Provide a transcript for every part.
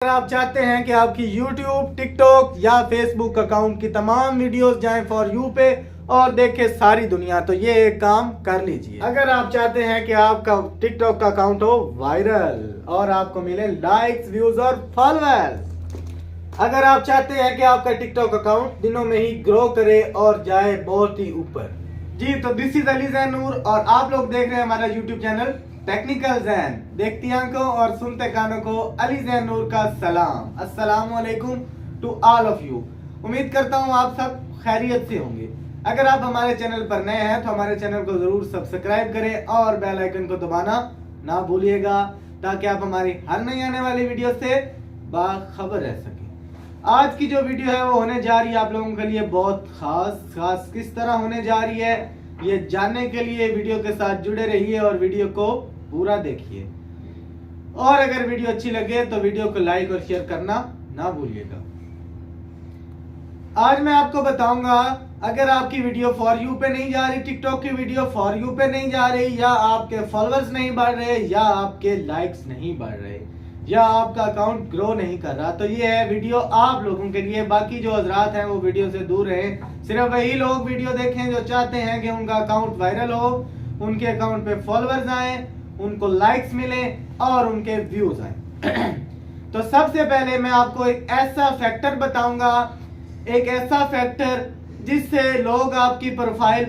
अगर आप चाहते हैं कि आपकी YouTube, TikTok या Facebook अकाउंट की तमाम वीडियोस जाएं फॉर यू पे और देखे सारी दुनिया, तो ये एक काम कर लीजिए। अगर आप चाहते हैं कि आपका TikTok का अकाउंट हो वायरल और आपको मिले लाइक्स, व्यूज और फॉलोअर्स, अगर आप चाहते हैं कि आपका TikTok अकाउंट दिनों में ही ग्रो करे और जाए बहुत ही ऊपर, जी तो दिस इज अली ज़ैन नूर और आप लोग देख रहे हैं हमारा YouTube चैनल टेक्निकल ज़ैन। देखती आंखों और सुनते कानों को अली ज़ैन नूर का सलाम, अस्सलाम वालेकुम टू ऑल ऑफ यू। उम्मीद करता हूँ आप सब खैरियत से होंगे। अगर आप हमारे चैनल पर नए हैं तो हमारे चैनल को जरूर सब्सक्राइब करें और बेल आइकन को दबाना ना भूलिएगा, ताकि आप हमारी हर नई आने वाली वीडियो से बाखबर रह सकें। आज की जो वीडियो है वो होने जा रही है आप लोगों के लिए बहुत खास। किस तरह होने जा रही है ये जानने के लिए वीडियो के साथ जुड़े रहिए और वीडियो को पूरा देखिए। और अगर वीडियो अच्छी लगे तो वीडियो को लाइक और शेयर करना ना भूलिएगा। आज मैं आपको बताऊंगा, अगर आपकी वीडियो फॉर यू पे नहीं जा रही, टिकटॉक की वीडियो फॉर यू पे नहीं जा रही, या आपके फॉलोअर्स नहीं बढ़ रहे, या आपके लाइक्स नहीं बढ़ रहे, या आपका अकाउंट ग्रो नहीं कर रहा, तो ये है वीडियो आप लोगों के लिए। बाकी जो हजरात हैं वो वीडियो से दूर रहें। सिर्फ वही लोग वीडियो देखें जो चाहते हैं कि उनका अकाउंट वायरल हो, उनके अकाउंट पे फॉलोअर्स आए, उनको लाइक्स मिले और उनके व्यूज आए। तो सबसे पहले मैं आपको एक ऐसा फैक्टर बताऊंगा, एक ऐसा फैक्टर जिससे लोग आपकी प्रोफाइल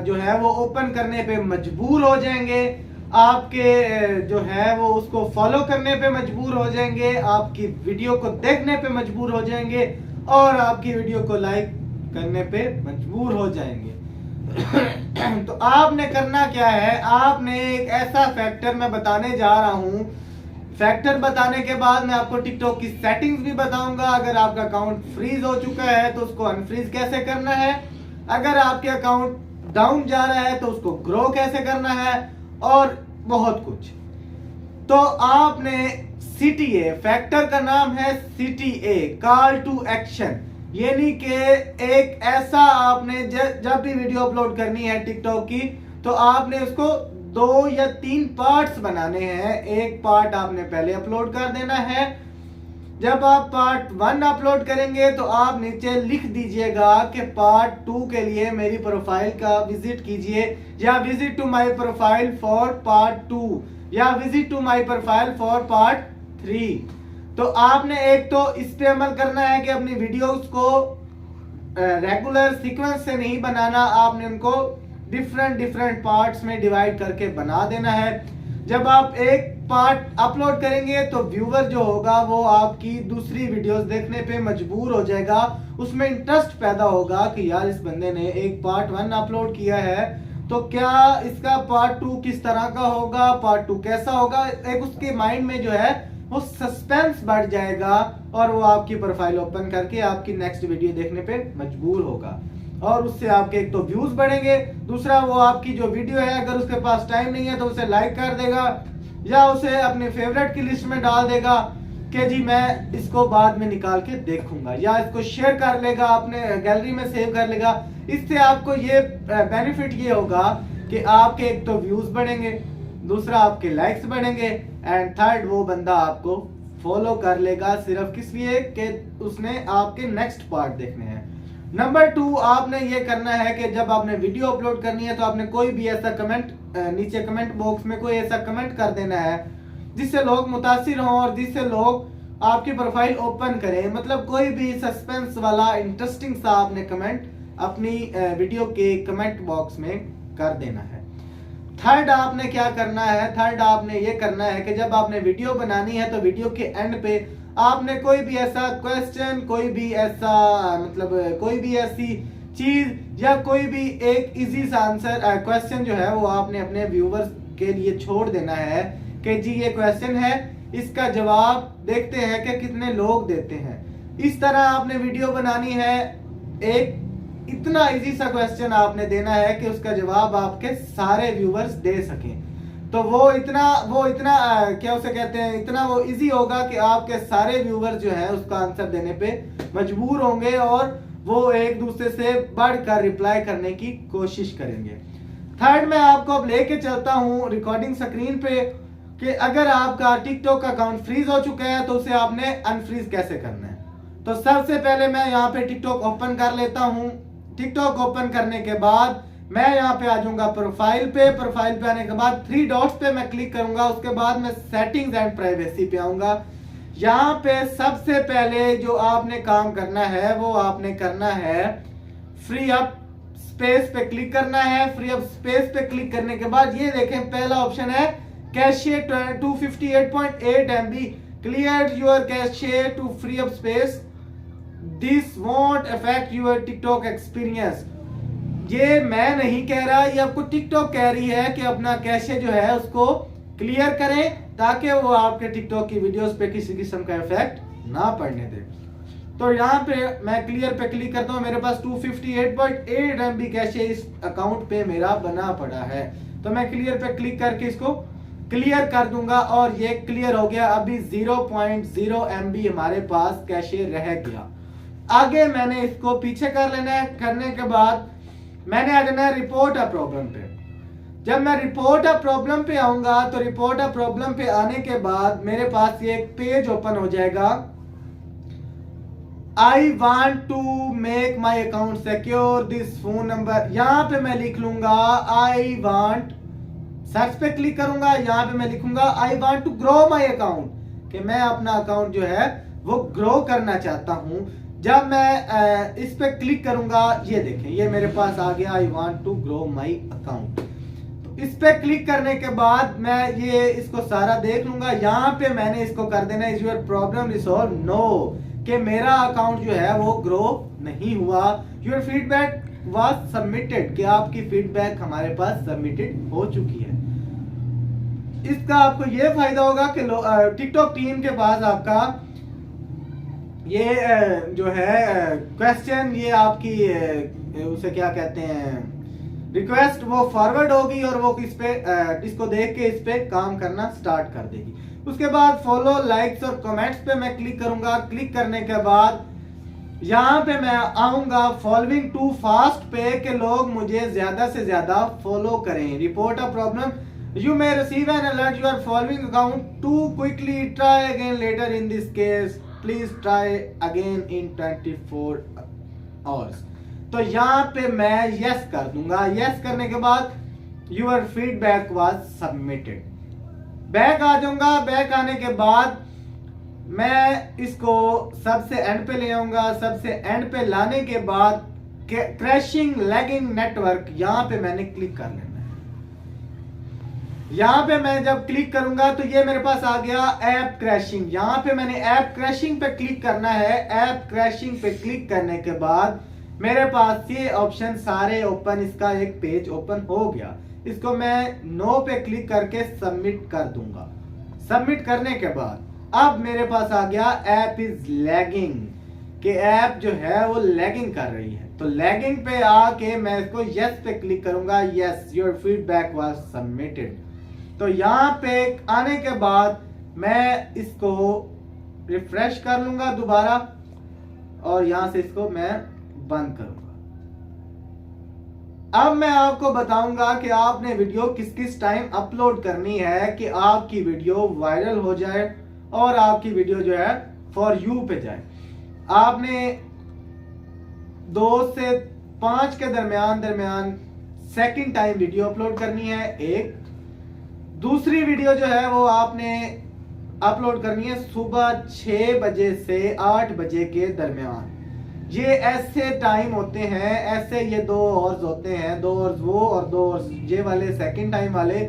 जो है वो ओपन करने पे मजबूर हो जाएंगे, आपके जो है वो उसको फॉलो करने पे मजबूर हो जाएंगे, आपकी वीडियो को देखने पे मजबूर हो जाएंगे और आपकी वीडियो को लाइक करने पे मजबूर हो जाएंगे। तो आपने करना क्या है, आपने एक ऐसा फैक्टर मैं बताने जा रहा हूं। फैक्टर बताने के बाद मैं आपको टिकटॉक की सेटिंग्स भी बताऊंगा। अगर आपका अकाउंट फ्रीज हो चुका है तो उसको अनफ्रीज कैसे करना है, अगर आपके अकाउंट डाउन जा रहा है तो उसको ग्रो कैसे करना है, और बहुत कुछ। तो आपने CTA, फैक्टर का नाम है CTA, कॉल टू एक्शन, यानी कि एक ऐसा आपने जब भी वीडियो अपलोड करनी है टिकटॉक की तो आपने उसको 2 या 3 पार्ट्स बनाने हैं। एक पार्ट आपने पहले अपलोड कर देना है। जब आप पार्ट 1 अपलोड करेंगे तो आप नीचे लिख दीजिएगा कि पार्ट 2 के लिए मेरी प्रोफाइल का विजिट कीजिए, या visit to my profile for part 2, या visit to my profile for part 3। तो आपने एक तो इस पे अमल करना है कि अपनी वीडियोस को रेगुलर सीक्वेंस से नहीं बनाना, आपने उनको डिफरेंट पार्ट्स में डिवाइड करके बना देना है। जब आप एक पार्ट अपलोड करेंगे तो व्यूवर जो होगा वो आपकी दूसरी वीडियोस देखने पे मजबूर हो जाएगा, उसमें इंटरेस्ट पैदा होगा कि यार इस बंदे ने एक पार्ट 1 अपलोड किया है तो क्या इसका पार्ट 2 किस तरह का होगा, पार्ट 2 कैसा होगा। एक उसके माइंड में जो है वो सस्पेंस बढ़ जाएगा और वो आपकी प्रोफाइल ओपन करके आपकी नेक्स्ट वीडियो देखने पे मजबूर होगा, और उससे आपके एक तो व्यूज बढ़ेंगे, दूसरा वो आपकी जो वीडियो है अगर उसके पास टाइम नहीं है तो उसे लाइक कर देगा या उसे अपने फेवरेट की लिस्ट में डाल देगा कि जी मैं इसको बाद में निकाल के देखूंगा, या इसको शेयर कर लेगा, अपने गैलरी में सेव कर लेगा। इससे आपको ये बेनिफिट ये होगा कि आपके एक तो व्यूज बढ़ेंगे, दूसरा आपके लाइक्स बढ़ेंगे, एंड थर्ड वो बंदा आपको फॉलो कर लेगा सिर्फ किस लिए कि उसने आपके नेक्स्ट पार्ट देखने हैं। नंबर 2, आपने ये करना है कि जब आपने वीडियो अपलोड करनी है तो आपने कोई भी ऐसा कमेंट नीचे कमेंट बॉक्स में कोई ऐसा कमेंट कर देना है जिससे लोग मुतासिर हों और जिससे लोग आपकी प्रोफाइल ओपन करें। मतलब कोई भी सस्पेंस वाला इंटरेस्टिंग सा आपने कमेंट अपनी वीडियो के कमेंट बॉक्स में कर देना है। थर्ड आपने क्या करना है, थर्ड आपने ये करना है कि जब आपने वीडियो बनानी है तो वीडियो के एंड पे आपने कोई भी ऐसा क्वेश्चन, कोई भी ऐसा मतलब कोई भी ऐसी चीज या कोई भी एक इजी सा आंसर क्वेश्चन जो है वो आपने अपने व्यूवर्स के लिए छोड़ देना है कि जी ये क्वेश्चन है, इसका जवाब देखते हैं कि कितने लोग देते हैं। इस तरह आपने वीडियो बनानी है, एक इतना इजी सा क्वेश्चन आपने देना है कि उसका जवाब आपके सारे व्यूवर्स दे सकें। तो वो इतना क्या उसे कहते हैं, इतना वो इजी होगा कि आपके सारे व्यूवर्स जो है उसका आंसर देने पे मजबूर होंगे और वो एक दूसरे से बढ़कर रिप्लाई करने की कोशिश करेंगे। थर्ड मैं आपको अब लेके चलता हूँ रिकॉर्डिंग स्क्रीन पे कि अगर आपका टिकटॉक अकाउंट फ्रीज हो चुका है तो उसे आपने अनफ्रीज कैसे करना है। तो सबसे पहले मैं यहाँ पे टिकटॉक ओपन कर लेता हूँ। टिकटॉक ओपन करने के बाद मैं यहाँ पे आ जाऊंगा प्रोफाइल पे। प्रोफाइल पे आने के बाद थ्री डॉट्स पे मैं क्लिक करूंगा। उसके बाद मैं सेटिंग्स एंड प्राइवेसी पे आऊंगा। यहाँ पे सबसे पहले जो आपने काम करना है वो आपने करना है फ्री अप स्पेस पे क्लिक करना है। फ्री अप स्पेस पे क्लिक करने के बाद ये देखें पहला ऑप्शन है cache 258.8 MB clear your cache to free up space, this won't affect your TikTok experience. ये मैं नहीं कह रहा, ये आपको टिकटॉक कह रही है कि अपना कैशे जो है उसको क्लियर करें ताकि वो आपके टिकटॉक की वीडियोस पे किसी किस्म का इफेक्ट ना पड़ने दे। तो यहाँ पे मैं क्लियर पे क्लिक करता हूँ। मेरे पास 258.8 MB कैशे इस अकाउंट पे मेरा बना पड़ा है। तो मैं क्लियर पे क्लिक करके इसको क्लियर कर दूंगा और ये क्लियर हो गया। अभी 0.0 MB हमारे पास कैशे रह गया। आगे मैंने इसको पीछे कर लेना है। करने के बाद मैंने आ जाना है रिपोर्ट अ प्रॉब्लम पे। जब मैं रिपोर्ट अ प्रॉब्लम पे आऊंगा तो रिपोर्ट अ प्रॉब्लम पे आने के बाद मेरे पास ये एक पेज ओपन हो जाएगा। I want to make my account secure, this phone number. यहां पे मैं लिख लूंगा आई वॉन्ट, सर्च पे क्लिक करूंगा। यहां पे मैं लिखूंगा I want to grow my account, कि मैं अपना अकाउंट जो है वो ग्रो करना चाहता हूं। जब मैं इस पे क्लिक करूंगा ये देखें ये मेरे पास आ गया I want to grow my account. तो इस पे क्लिक करने के बाद मैं ये इसको सारा देख लूंगा। यहाँ पे मैंने इसको कर देना is your problem resolve no, कि मेरा अकाउंट जो है वो ग्रो नहीं हुआ। योर फीडबैक वाज सबमिटेड, कि आपकी फीडबैक हमारे पास सबमिटेड हो चुकी है। इसका आपको ये फायदा होगा कि टिकटॉक टीम के पास आपका ये जो है क्वेश्चन, ये आपकी उसे क्या कहते हैं रिक्वेस्ट, वो फॉरवर्ड होगी और वो इस पे इसको देख के इस पे काम करना स्टार्ट कर देगी। उसके बाद फॉलो, लाइक्स और कमेंट्स पे मैं क्लिक करूंगा। क्लिक करने के बाद यहाँ पे मैं आऊंगा फॉलोइंग टू फास्ट पे, के लोग मुझे ज्यादा से ज्यादा फॉलो करें। Report a problem, you may receive an alert you are following account too quickly, try again later, in this case please try again in 24 hours। तो यहाँ पे मैं yes कर दूंगा। yes करने के बाद your feedback was submitted, back आ जाऊंगा। बैक आने के बाद मैं इसको सबसे एंड पे ले आऊंगा। सबसे एंड पे लाने के बाद क्रैशिंग लैगिंग नेटवर्क, यहाँ पे मैंने क्लिक कर लेना है। यहाँ पे मैं जब क्लिक करूंगा तो ये मेरे पास आ गया ऐप क्रैशिंग। यहाँ पे मैंने ऐप क्रैशिंग पे क्लिक करना है। ऐप क्रैशिंग पे क्लिक करने के बाद मेरे पास ये ऑप्शन सारे ओपन, इसका एक पेज ओपन हो गया। इसको मैं नो पे क्लिक करके सबमिट कर दूंगा। सबमिट करने के बाद अब मेरे पास आ गया ऐप इज लैगिंग, कि ऐप जो है वो लैगिंग कर रही है। तो लैगिंग पे आके मैं इसको यस पे क्लिक करूंगा। Yes your feedback was submitted. तो यहाँ पे आने के बाद मैं इसको रिफ्रेश कर लूंगा दोबारा और यहां से इसको मैं बंद करूंगा। अब मैं आपको बताऊंगा कि आपने वीडियो किस किस टाइम अपलोड करनी है कि आपकी वीडियो वायरल हो जाए और आपकी वीडियो जो है फॉर यू पे जाए। आपने 2 से 5 के दरमियान सेकंड टाइम वीडियो अपलोड करनी है। एक दूसरी वीडियो जो है वो आपने अपलोड करनी है सुबह 6 बजे से 8 बजे के दरमियान। ये ऐसे टाइम होते हैं, ऐसे ये 2 आवर्स होते हैं, 2 आवर्स वो और 2 आवर्स ये वाले सेकंड टाइम वाले,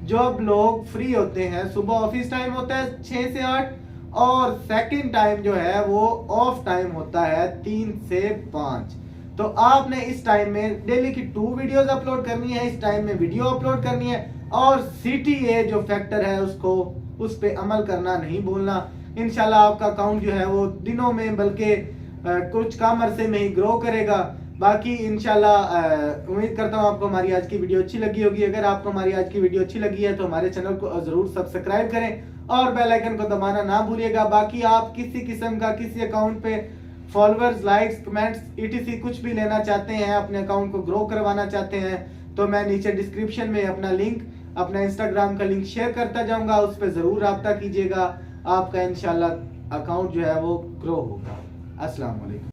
जब लोग फ्री होते हैं। सुबह ऑफिस टाइम होता है 6 से 8 और सेकंड टाइम जो है वो ऑफ टाइम होता है 3 से 5। तो आपने इस टाइम में डेली की 2 वीडियोस अपलोड करनी है, इस टाइम में वीडियो अपलोड करनी है और CTA जो फैक्टर है उसको उस पे अमल करना नहीं भूलना। इंशाल्लाह आपका अकाउंट जो है वो दिनों में बल्कि कुछ कम अरसे में ही ग्रो करेगा। बाकी इंशाल्लाह उम्मीद करता हूँ आपको हमारी आज की वीडियो अच्छी लगी होगी। अगर आपको हमारी आज की वीडियो अच्छी लगी है तो हमारे चैनल को जरूर सब्सक्राइब करें और बेल आइकन को दबाना ना भूलिएगा। बाकी आप किसी किस्म का किसी अकाउंट पे फॉलोअर्स, लाइक्स, कमेंट्स etc कुछ भी लेना चाहते हैं, अपने अकाउंट को ग्रो करवाना चाहते हैं, तो मैं नीचे डिस्क्रिप्शन में अपना लिंक अपना इंस्टाग्राम का लिंक शेयर करता जाऊंगा, उस पर जरूर रब्ता कीजिएगा। आपका इंशाल्लाह अकाउंट जो है वो ग्रो होगा। अस्सलाम वालेकुम।